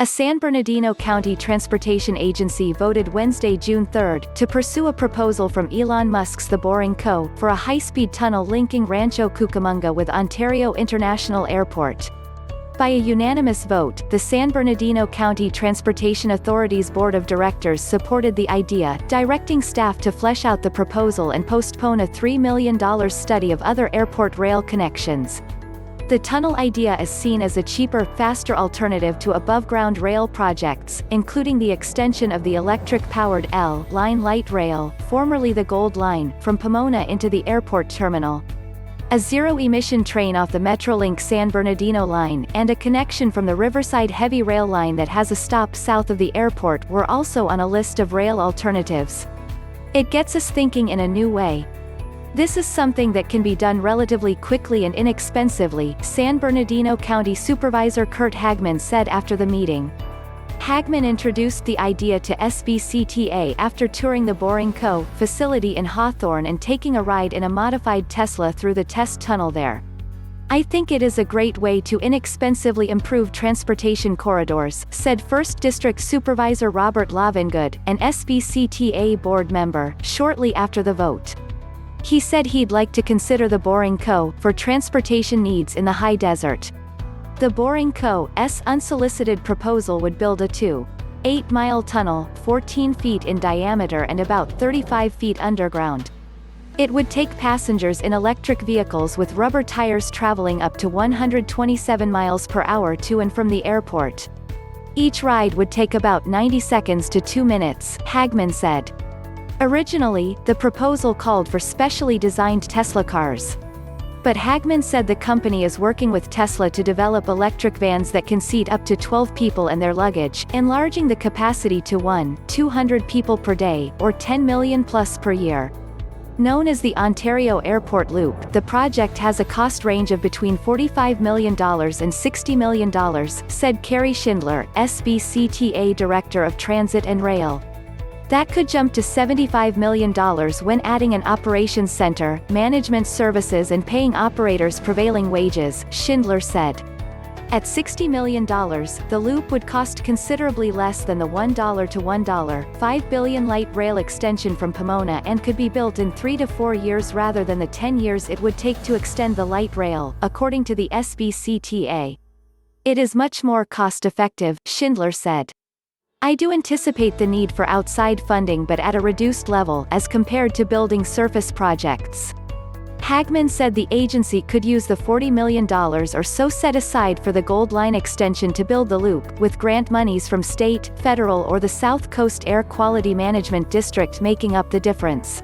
A San Bernardino County transportation agency voted Wednesday, June 3, to pursue a proposal from Elon Musk's The Boring Co. for a high-speed tunnel linking Rancho Cucamonga with Ontario International Airport. By a unanimous vote, the San Bernardino County Transportation Authority's Board of Directors supported the idea, directing staff to flesh out the proposal and postpone a $3 million study of other airport rail connections. The tunnel idea is seen as a cheaper, faster alternative to above-ground rail projects, including the extension of the electric-powered L-Line light rail, formerly the Gold Line, from Pomona into the airport terminal. A zero-emission train off the Metrolink San Bernardino Line, and a connection from the Riverside heavy rail line that has a stop south of the airport were also on a list of rail alternatives. It gets us thinking in a new way. This is something that can be done relatively quickly and inexpensively, San Bernardino County Supervisor Curt Hagman said after the meeting. Hagman introduced the idea to SBCTA after touring the Boring Co. facility in Hawthorne and taking a ride in a modified Tesla through the test tunnel there. "I think it is a great way to inexpensively improve transportation corridors," said 1st District Supervisor Robert Lovingood, an SBCTA board member, shortly after the vote. He said he'd like to consider the Boring Co. for transportation needs in the high desert. The Boring Co.'s unsolicited proposal would build a 2.8-mile tunnel, 14 feet in diameter and about 35 feet underground. It would take passengers in electric vehicles with rubber tires traveling up to 127 miles per hour to and from the airport. Each ride would take about 90 seconds to 2 minutes, Hagman said. Originally, the proposal called for specially designed Tesla cars. But Hagman said the company is working with Tesla to develop electric vans that can seat up to 12 people and their luggage, enlarging the capacity to 200 people per day, or 10 million plus per year. Known as the Ontario Airport Loop, the project has a cost range of between $45 million and $60 million, said Carrie Schindler, SBCTA Director of Transit and Rail. That could jump to $75 million when adding an operations center, management services and paying operators prevailing wages, Schindler said. At $60 million, the loop would cost considerably less than the $1 to $1.5 billion light rail extension from Pomona and could be built in 3 to 4 years rather than the 10 years it would take to extend the light rail, according to the SBCTA. It is much more cost-effective, Schindler said. "I do anticipate the need for outside funding but at a reduced level as compared to building surface projects." Hagman said the agency could use the $40 million or so set aside for the Gold Line extension to build the loop, with grant monies from state, federal or the South Coast Air Quality Management District making up the difference.